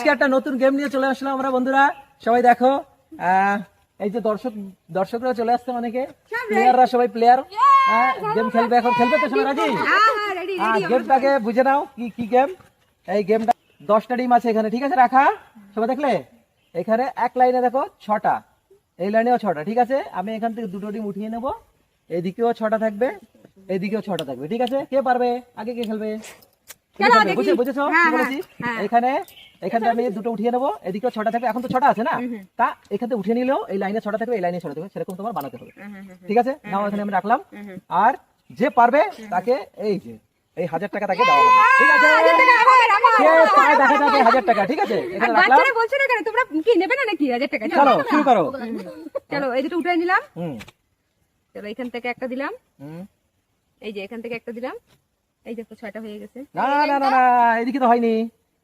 আজকে একটা নতুন গেম নিয়ে চলে আসলাম আমরা বন্ধুরা, সবাই দেখো। এই যে দর্শকরা চলে আসছে, অনেকে প্লেয়াররা, সবাই প্লেয়ার গেম খেলবে। এখন খেলবে তো সবাই রাজি? গেমটাকে বুঝে নাও কি গেম। এই গেমটা 10টা ডিম আছে এখানে, ঠিক আছে রাখা? সবাই দেখলে এখানে এক লাইনে দেখো 6টা, এই লাইনেও 6টা, ঠিক আছে? আমি এখান থেকে 2টো ডিম উঠিয়ে নেবো, এদিকেও 6টা থাকবে, এদিকেও 6টা থাকবে, ঠিক আছে? কে পারবে আগে, কে খেলবে? বুঝেছো কি বলেছি? এখানে আমি 2টো উঠিয়ে নেবো, এদিকেও 6টা থাকবে। এখন তো 6টা আছে না, তা এখান থেকে উঠিয়ে নিলেও এই লাইনে 6টা থাকবে, এই লাইনে 6টা থাকবে, সেরকম তোমার বানাতে হবে, ঠিক আছে? নাও এখানে আমি রাখলাম, আর যে পারবে তাকে এই যে এই 1000 টাকা তাকে দেওয়া হবে, ঠিক আছে? দেখা যাবে 1000 টাকা, ঠিক আছে? এখানে রাখলাম। বলছো না কেন, তোমরা কি নেবে না নাকি 1000 টাকা? চলো শুরু করো। চলো এই দুটো উঠাই নিলাম। চলো এখান থেকে একটা দিলাম, এই যে এখান থেকে একটা দিলাম, এই দেখো 6টা হয়ে গেছে। না না না না, এদিকে তো হয়নি,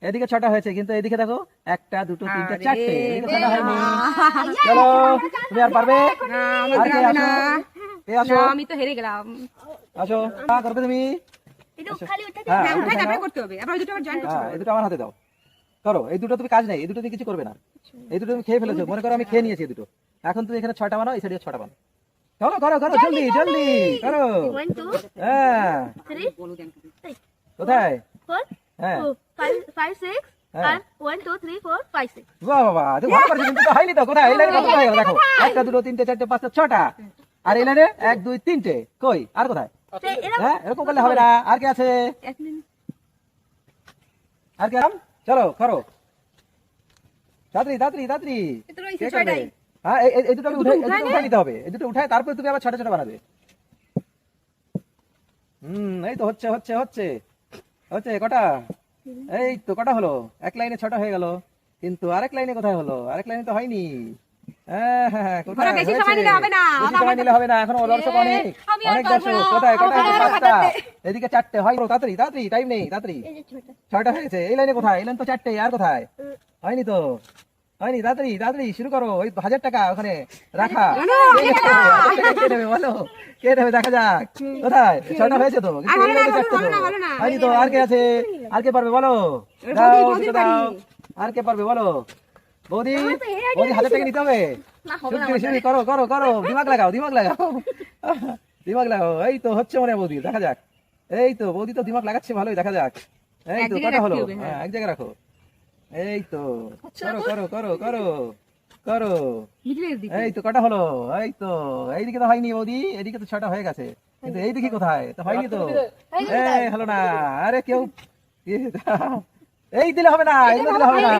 এদিকে 6টা হয়েছে, কিন্তু এদিকে দেখো 1টা 2টো 3টে 4টে, এদিকে 6টা হয়নি। চলো তুমি আর পারবে? আর কে আসো? কে আসো? আমি তো হেরে গেলাম। আসো, করবে তুমি? হ্যাঁ, উঠাই তারপরে করতে হবে। আবার ওই দুটো আবার জয়েন করতে হবে। এই দুটো আমার হাতে দাও, করো। এই দুটো তুমি কাজ নাই, এই দুটো তুমি কিছু করবে না, এই দুটো তুমি খেয়ে ফেলেছো। মনে করো আমি খেয়ে নিয়েছি এই দুটো, এখন তুমি এখানে 6টা বানাও, এই সাইডে 6টা বানাও। করো করো করো, জলদি জলদি করো। হ্যাঁ, কোথায়? হ্যাঁ, 5 6 and 1 2 3 4 5 6 বাহ বাহ, তুমি ভালো পারছো, কিন্তু তো হয়নি তো। কোথায়? এই লাইনে কোথায় গেল দেখো, 1টা 2টো 3টে 4টে 5টা 6টা, আর এই লাইনে 1 2 3টে, কই? আর কোথায়? হ্যাঁ, এরকম করলে হবে না। আর কে আছে? আর কে? চলো করো, তাড়াতাড়ি তাড়াতাড়ি তাড়াতাড়ি। কে করবে? হ্যাঁ, এই দুটো আমি উঠাই নিতে হবে, এই দুটো উঠায় তারপরে তুমি আবার 6টা 6টা বানাবে। এই তো হচ্ছে হচ্ছে হচ্ছে হচ্ছে। কটা? এই তো কটা হলো? এক লাইনে 6টা হয়ে গেল, কিন্তু আরেক লাইনে কোথায় হলো? আরেক লাইনে তো হয়নি। কোথায় বেশি হয়েছে? সময় নিলে হবে না। বেশি সময় নিলে হবে না, এখনো দর্শক অনেক অনেক দর্শক। কোথায় কোথায়? 5টা, এদিকে 4টে, হয় তাড়াতাড়ি তাড়াতাড়ি, টাইম নেই, তাড়াতাড়ি। 6টা হয়েছে, এই লাইনে কোথায়? এই লাইন তো 4টে, আর কোথায়? হয়নি তো, হয়নি। তাড়াতাড়ি তাড়াতাড়ি শুরু করো। ওই 1000 টাকা ওখানে রাখা, কে নেবে বলো? কে নেবে দেখা যাক। কোথায়? 6টা হয়েছে তো, কিন্তু এই লাইনে 4টে তো হয়নি তো। আর কে আছে? আর কে পারবে বলো? দাও দুটো দাও। আর কে পারবে বলো? বৌদি, বৌদি 1000 টাকা নিতে হবে। শুরু করো করো করো, দিমাগ লাগাও দিমাগ লাগাও দিমাগ লাগাও। এই তো হচ্ছে মনে হয় বৌদি, দেখা যাক। এই তো বৌদি তো দিমাগ লাগাচ্ছে ভালোই, দেখা যাক। এই তো কটা হলো? হ্যাঁ, এক জায়গায় রাখো। এই তো করো করো করো করো করো। এই তো কটা হলো? এই তো এইদিকে তো হয়নি বৌদি, এদিকে তো 6টা হয়ে গেছে, কিন্তু এইদিকে কোথায়? তো হয়নি তো, এই হলো না। আরে কেউ এই দিলে হবে না, এগুলো দিলে হবে না।